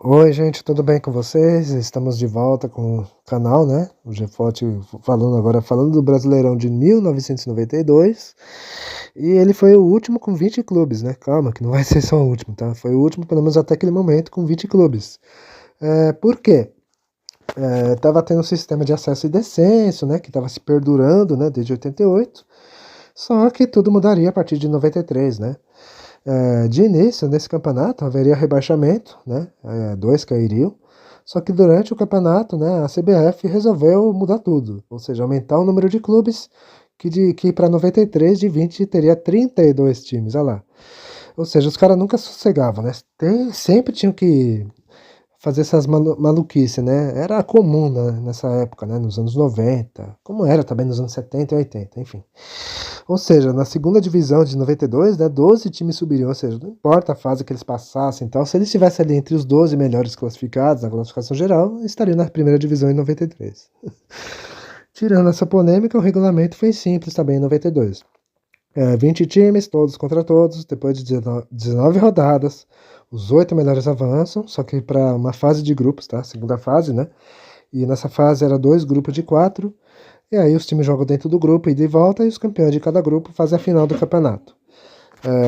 Oi, gente, tudo bem com vocês? Estamos de volta com o canal, né? O GFOT falando do Brasileirão de 1992. E ele foi o último com 20 clubes, né? Calma, que não vai ser só o último, tá? Foi o último, pelo menos até aquele momento, com 20 clubes. Por quê? Tava tendo um sistema de acesso e descenso, né? Que estava se perdurando, né? Desde 88. Só que tudo mudaria a partir de 93, né? De início, nesse campeonato, haveria rebaixamento, né? Dois cairiam. Só que durante o campeonato, né, a CBF resolveu mudar tudo, ou seja, aumentar o número de clubes, que para 93 de 20 teria 32 times, olha lá. Ou seja, os caras nunca sossegavam, né? Sempre tinham que fazer essas maluquices, né? Era comum, né, nessa época, né, nos anos 90, como era também nos anos 70 e 80, enfim. Ou seja, na segunda divisão de 92, né, 12 times subiriam, ou seja, não importa a fase que eles passassem e tal, se eles estivessem ali entre os 12 melhores classificados na classificação geral, estariam na primeira divisão em 93. Tirando essa polêmica, o regulamento foi simples também em 92. 20 times, todos contra todos, depois de 19 rodadas, os 8 melhores avançam, só que para uma fase de grupos, tá? Segunda fase, né? E nessa fase era 2 grupos de 4, e aí os times jogam dentro do grupo, ida e volta, e os campeões de cada grupo fazem a final do campeonato.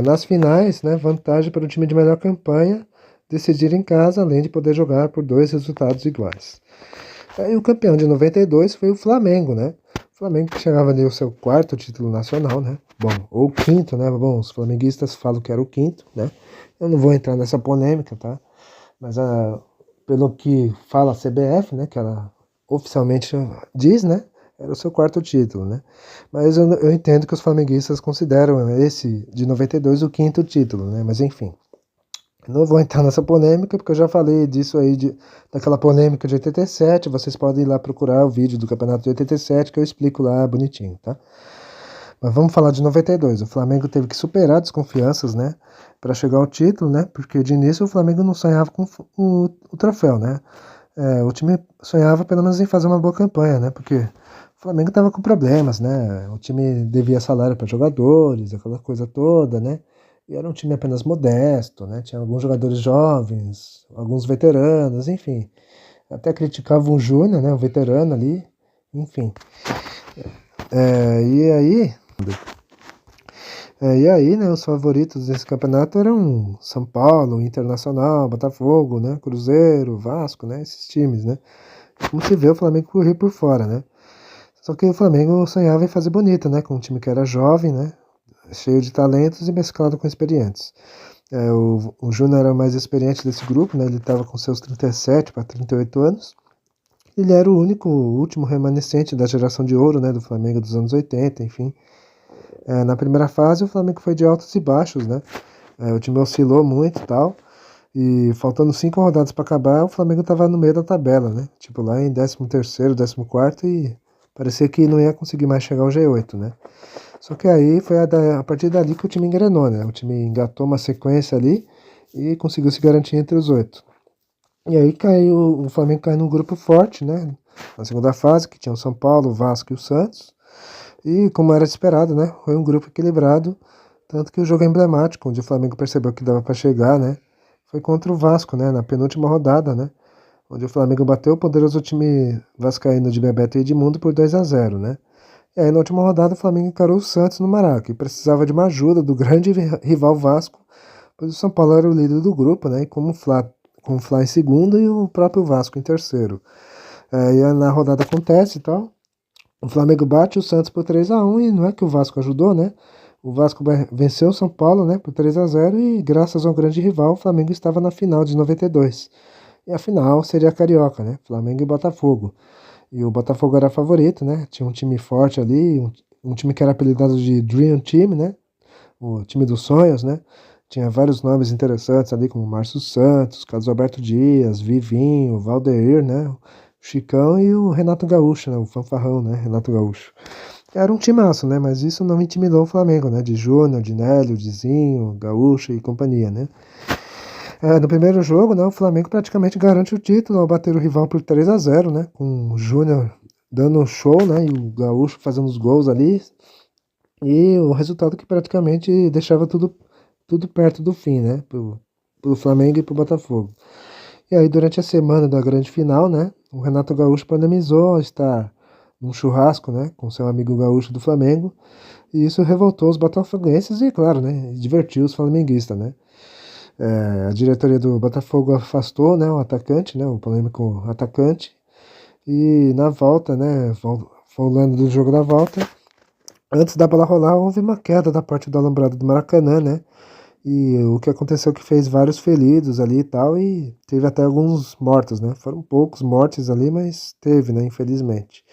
Nas finais, né, vantagem para o time de melhor campanha decidir em casa, além de poder jogar por 2 resultados iguais. E o campeão de 92 foi o Flamengo, né? O Flamengo que chegava ali o seu quarto título nacional, né? Bom, ou quinto, né? Bom, os flamenguistas falam que era o quinto, né? Eu não vou entrar nessa polêmica, tá? Mas pelo que fala a CBF, né? Que ela oficialmente diz, né? Era o seu quarto título, né? Mas eu entendo que os flamenguistas consideram esse de 92 o quinto título, né? Mas enfim. Não vou entrar nessa polêmica, porque eu já falei disso aí, daquela polêmica de 87. Vocês podem ir lá procurar o vídeo do campeonato de 87, que eu explico lá bonitinho, tá? Mas vamos falar de 92. O Flamengo teve que superar desconfianças, né? Para chegar ao título, né? Porque de início o Flamengo não sonhava com o troféu, né? O time sonhava pelo menos em fazer uma boa campanha, né? Porque o Flamengo estava com problemas, né? O time devia salário para jogadores, aquela coisa toda, né? E era um time apenas modesto, né? Tinha alguns jogadores jovens, alguns veteranos, enfim. Até criticava o Júnior, né? O veterano ali, enfim. E aí, né? Os favoritos desse campeonato eram São Paulo, Internacional, Botafogo, né? Cruzeiro, Vasco, né? Esses times, né? Como se vê, o Flamengo corria por fora, né? Só que o Flamengo sonhava em fazer bonito, né? Com um time que era jovem, né? Cheio de talentos e mesclado com experientes. O Júnior era o mais experiente desse grupo, né? Ele estava com seus 37 para 38 anos. Ele era o último remanescente da geração de ouro, né? Do Flamengo dos anos 80, enfim. Na primeira fase, o Flamengo foi de altos e baixos, né? O time oscilou muito e tal. E faltando 5 rodadas para acabar, o Flamengo estava no meio da tabela, né? Tipo lá em 13º, 14º e parecia que não ia conseguir mais chegar ao G8, né? Só que aí foi a partir dali que o time engrenou, né? O time engatou uma sequência ali e conseguiu se garantir entre os 8. E aí o Flamengo caiu num grupo forte, né? Na segunda fase, que tinha o São Paulo, o Vasco e o Santos. E como era esperado, né? Foi um grupo equilibrado, tanto que o jogo emblemático, onde o Flamengo percebeu que dava para chegar, né? Foi contra o Vasco, né? Na penúltima rodada, né? Onde o Flamengo bateu o poderoso time vascaíno de Bebeto e Edmundo por 2-0, né? E aí na última rodada o Flamengo encarou o Santos no Maraca e precisava de uma ajuda do grande rival Vasco, pois o São Paulo era o líder do grupo, né? E com o Fla em segundo e o próprio Vasco em terceiro. E na rodada acontece e tal. O Flamengo bate o Santos por 3-1 e não é que o Vasco ajudou, né? O Vasco venceu o São Paulo, né, por 3-0 e graças ao grande rival, o Flamengo estava na final de 92. E a final seria a Carioca, né? Flamengo e Botafogo. E o Botafogo era favorito, né? Tinha um time forte ali, um time que era apelidado de Dream Team, né? O time dos sonhos, né? Tinha vários nomes interessantes ali, como Márcio Santos, Carlos Alberto Dias, Vivinho, Valdeir, né? O Chicão e o Renato Gaúcho, né? O fanfarrão, né? Renato Gaúcho. Era um timaço, né? Mas isso não intimidou o Flamengo, né? De Júnior, de Nélio, de Zinho, Gaúcho e companhia, né? No primeiro jogo, né, o Flamengo praticamente garante o título ao bater o rival por 3-0, né? Com o Júnior dando um show, né? E o Gaúcho fazendo os gols ali. E o resultado que praticamente deixava tudo perto do fim, né? Pro Flamengo e pro Botafogo. E aí, durante a semana da grande final, né, o Renato Gaúcho polemizou estar num churrasco, né, com seu amigo gaúcho do Flamengo, e isso revoltou os botafoguenses e, claro, né, divertiu os flamenguistas, né. A diretoria do Botafogo afastou, né, o atacante, né, o polêmico atacante, e na volta, né, falando do jogo da volta, antes da bola rolar, houve uma queda da parte do alambrado do Maracanã, né, e o que aconteceu que fez vários feridos ali e tal, e teve até alguns mortos, né, foram poucos mortes ali, mas teve, né, infelizmente.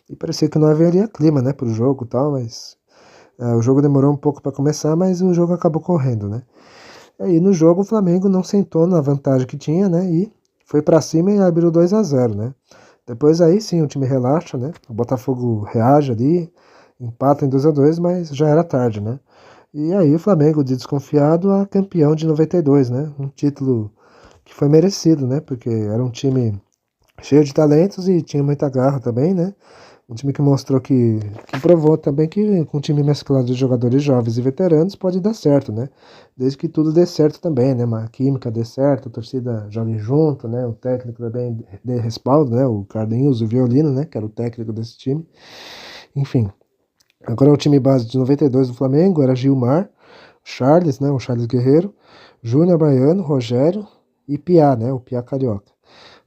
E parecia que não haveria clima, né, pro jogo e tal, mas o jogo demorou um pouco para começar, mas o jogo acabou correndo, né. Aí no jogo o Flamengo não sentou na vantagem que tinha, né, e foi para cima e abriu 2-0, né. Depois aí sim o time relaxa, né, o Botafogo reage ali, empata em 2-2, mas já era tarde, né. E aí o Flamengo, de desconfiado, a campeão de 92, né, um título que foi merecido, né, porque era um time cheio de talentos e tinha muita garra também, né. Um time que mostrou que provou também que com um time mesclado de jogadores jovens e veteranos pode dar certo, né? Desde que tudo dê certo também, né? A química dê certo, a torcida jogue junto, né? O técnico também dê respaldo, né? O Carlinhos, o Violino, né? Que era o técnico desse time. Enfim, agora o time base de 92 do Flamengo era Gilmar, Charles, né? O Charles Guerreiro, Júnior Baiano, Rogério e Piá, né? O Piá Carioca.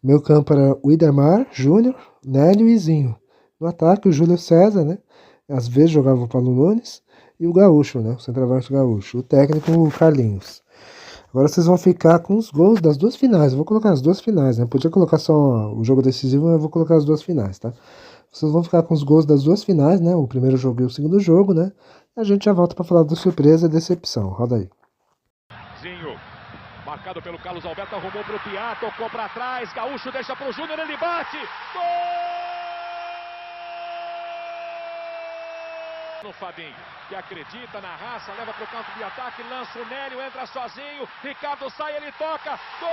Meu campo era o Idemar, Júnior, Nélio e Zinho. No ataque, o Júlio César, né? Às vezes jogava o Paulo Nunes. E o Gaúcho, né? O centroavante Gaúcho. O técnico, o Carlinhos. Agora vocês vão ficar com os gols das duas finais. Eu vou colocar as duas finais, né? Podia colocar só o jogo decisivo, mas eu vou colocar as duas finais, tá? Vocês vão ficar com os gols das duas finais, né? O primeiro jogo e o segundo jogo, né? A gente já volta para falar da surpresa e decepção. Roda aí. Zinho, marcado pelo Carlos Alberto, arrumou pro Piá, tocou para trás, Gaúcho deixa pro Júnior, ele bate, gol! No Fabinho, que acredita na raça, leva pro campo de ataque, lança o Nélio, entra sozinho, Ricardo sai, ele toca, gol!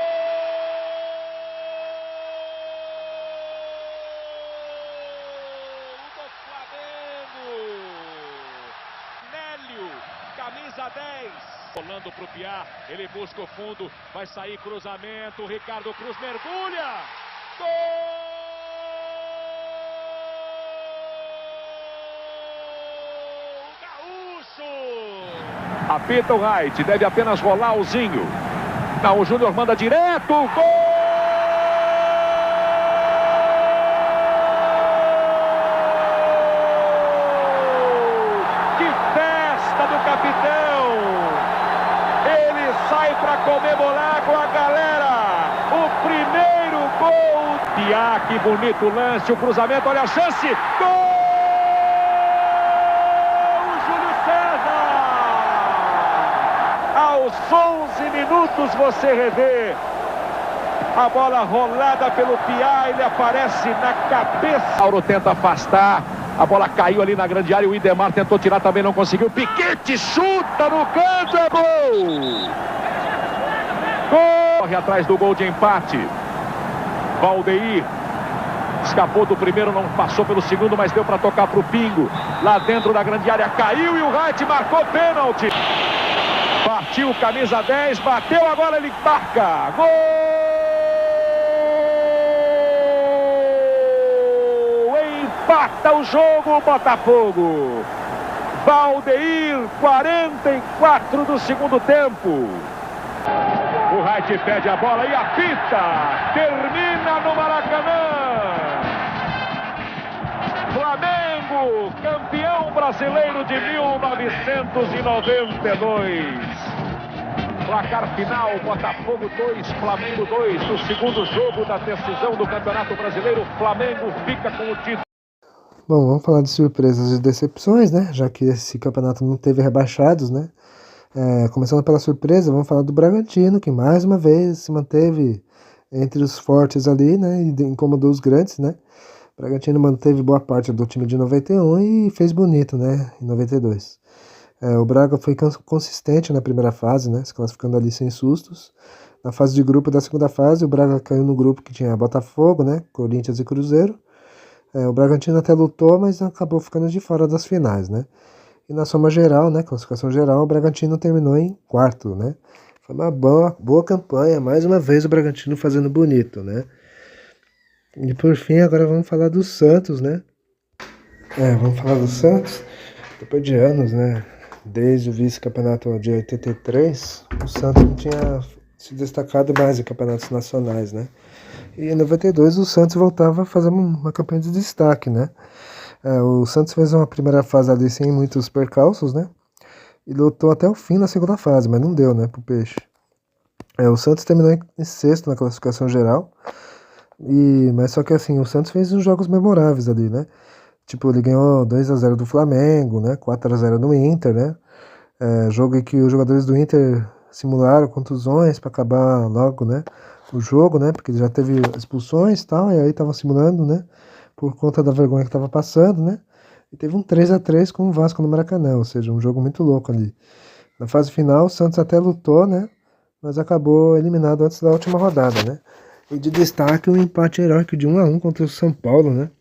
Do Flamengo! Nélio, camisa 10. Rolando pro Piá, ele busca o fundo, vai sair cruzamento, Ricardo Cruz mergulha, gol! Gaúcho! Apita o Wright, deve apenas rolar o Zinho. Não, o Júnior manda direto, gol! Comemorar com a galera, o primeiro gol. Piá, que bonito lance, o cruzamento, olha a chance, gol! Júlio César! Aos 11 minutos você revê a bola rolada pelo Piá, ele aparece na cabeça. Mauro tenta afastar, a bola caiu ali na grande área, o Idemar tentou tirar, também não conseguiu, Piquete chuta no canto, é gol! Corre atrás do gol de empate. Valdeir escapou do primeiro, não passou pelo segundo, mas deu para tocar para o Pingo. Lá dentro da grande área caiu e o Wright marcou pênalti. Partiu camisa 10, bateu, agora ele marca. Gol! Empata o jogo o Botafogo. Valdeir, 44 do segundo tempo. O Wright pede a bola e apita. Termina no Maracanã. Flamengo, campeão brasileiro de 1992. Placar final, Botafogo 2, Flamengo 2. No segundo jogo da decisão do Campeonato Brasileiro, Flamengo fica com o título. Bom, vamos falar de surpresas e decepções, né? Já que esse campeonato não teve rebaixados, né? Começando pela surpresa, vamos falar do Bragantino, que mais uma vez se manteve entre os fortes ali, né, e incomodou os grandes, né. O Bragantino manteve boa parte do time de 91 e fez bonito, né, em 92. O Braga foi consistente na primeira fase, né, se classificando ali sem sustos. Na fase de grupo da segunda fase, o Braga caiu no grupo que tinha Botafogo, né, Corinthians e Cruzeiro. O Bragantino até lutou, mas acabou ficando de fora das finais, né. E na soma geral, né, classificação geral, o Bragantino terminou em quarto, né, Foi uma boa campanha, mais uma vez o Bragantino fazendo bonito, né? E por fim, agora vamos falar do Santos, né? Vamos falar do Santos. Depois de anos, né? Desde o vice-campeonato de 83, o Santos não tinha se destacado mais em campeonatos nacionais, né? E em 92 o Santos voltava a fazer uma campanha de destaque, né? O Santos fez uma primeira fase ali sem muitos percalços, né? E lutou até o fim na segunda fase, mas não deu, né, pro Peixe. O Santos terminou em sexto na classificação geral, mas só que assim, o Santos fez uns jogos memoráveis ali, né? Tipo, ele ganhou 2-0 do Flamengo, né? 4-0 no Inter, né? Jogo em que os jogadores do Inter simularam contusões para acabar logo, né? O jogo, né? Porque já teve expulsões e tal, e aí estavam simulando, né? Por conta da vergonha que tava passando, né? E teve um 3-3 com o Vasco no Maracanã, ou seja, um jogo muito louco ali. Na fase final, o Santos até lutou, né? Mas acabou eliminado antes da última rodada, né? E de destaque o empate heróico de 1-1 contra o São Paulo, né?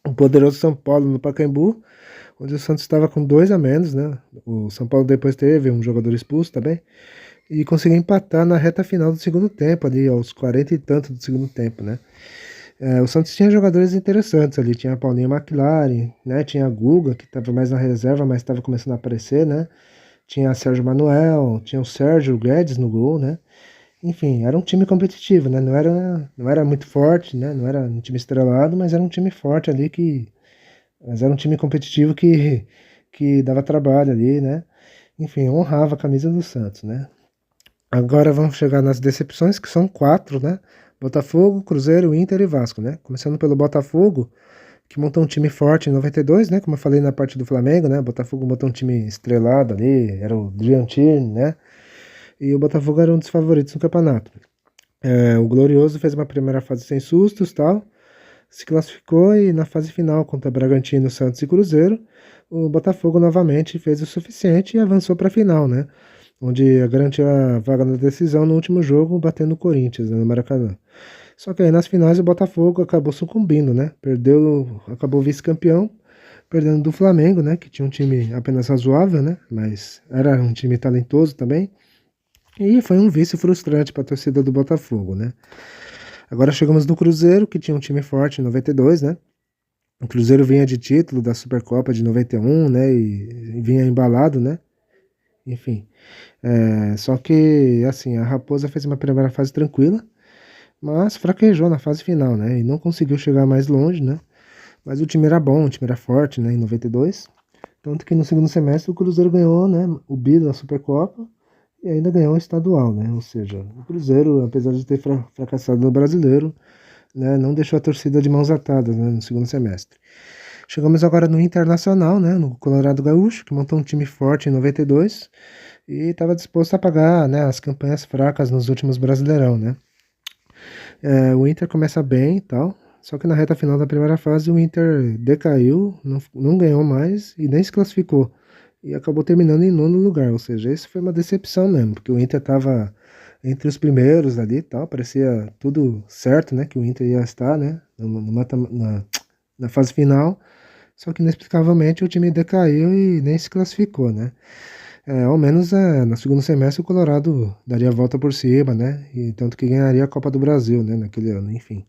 O poderoso São Paulo no Pacaembu, onde o Santos estava com 2 a menos, né? O São Paulo depois teve um jogador expulso também, e conseguiu empatar na reta final do segundo tempo, ali aos 40 e tanto do segundo tempo, né? O Santos tinha jogadores interessantes ali, tinha a Paulinha McLaren, né? Tinha a Guga, que estava mais na reserva, mas estava começando a aparecer, né? Tinha a Sérgio Manuel, tinha o Sérgio Guedes no gol, né? Enfim, era um time competitivo, né? Não era muito forte, né? Não era um time estrelado, mas era um time forte ali mas era um time competitivo que dava trabalho ali, né? Enfim, honrava a camisa do Santos, né? Agora vamos chegar nas decepções, que são 4, né? Botafogo, Cruzeiro, Inter e Vasco, né? Começando pelo Botafogo, que montou um time forte em 92, né? Como eu falei na parte do Flamengo, né? Botafogo montou um time estrelado ali, era o Dream Team, né? E o Botafogo era um dos favoritos no campeonato. O Glorioso fez uma primeira fase sem sustos, tal, se classificou e na fase final contra Bragantino, Santos e Cruzeiro, o Botafogo novamente fez o suficiente e avançou para a final, né? Onde garantiu a vaga na decisão no último jogo, batendo o Corinthians, né, no Maracanã. Só que aí nas finais o Botafogo acabou sucumbindo, né? Acabou vice-campeão, perdendo do Flamengo, né? Que tinha um time apenas razoável, né? Mas era um time talentoso também. E foi um vice frustrante para a torcida do Botafogo, né? Agora chegamos no Cruzeiro, que tinha um time forte em 92, né? O Cruzeiro vinha de título da Supercopa de 91, né? E vinha embalado, né? Enfim. Só que, assim, a Raposa fez uma primeira fase tranquila, mas fraquejou na fase final, né? E não conseguiu chegar mais longe, né? Mas o time era bom, o time era forte, né? Em 92. Tanto que no segundo semestre o Cruzeiro ganhou, né? O bi da Supercopa e ainda ganhou o estadual, né? Ou seja, o Cruzeiro, apesar de ter fracassado no Brasileiro, né? Não deixou a torcida de mãos atadas, né? No segundo semestre. Chegamos agora no Internacional, né? No Colorado Gaúcho, que montou um time forte em 92 e estava disposto a pagar, né? As campanhas fracas nos últimos Brasileirão, né? O Inter começa bem e tal, só que na reta final da primeira fase o Inter decaiu, não ganhou mais e nem se classificou. E acabou terminando em nono lugar, ou seja, isso foi uma decepção mesmo, porque o Inter estava entre os primeiros ali e tal, parecia tudo certo, né, que o Inter ia estar, né, na fase final, só que inexplicavelmente o time decaiu e nem se classificou, né. Ao menos no segundo semestre o Colorado daria a volta por cima, né? E tanto que ganharia a Copa do Brasil, né? Naquele ano, enfim.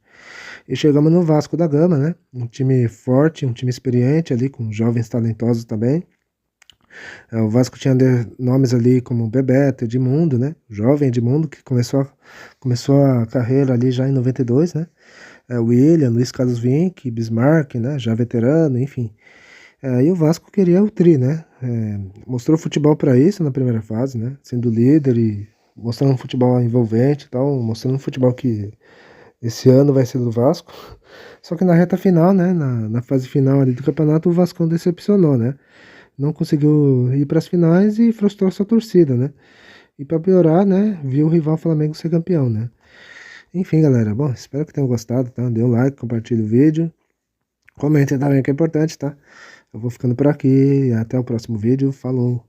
E chegamos no Vasco da Gama, né? Um time forte, um time experiente ali, com jovens talentosos também. O Vasco tinha nomes ali como Bebeto, Edmundo, né? Jovem Edmundo, que começou a carreira ali já em 92, né? William, Luiz Carlos Vinck, Bismarck, né? Já veterano, enfim. E o Vasco queria o tri, né? Mostrou futebol para isso na primeira fase, né? Sendo líder e mostrando um futebol envolvente e tal, mostrando um futebol que esse ano vai ser do Vasco. Só que na reta final, né? Na fase final ali do campeonato, o Vasco decepcionou, né? Não conseguiu ir para as finais e frustrou sua torcida, né? E para piorar, né? Viu o rival Flamengo ser campeão, né? Enfim, galera. Bom, espero que tenham gostado, tá? Dê um like, compartilhe o vídeo. Comentem também que é importante, tá? Eu vou ficando por aqui. Até o próximo vídeo. Falou!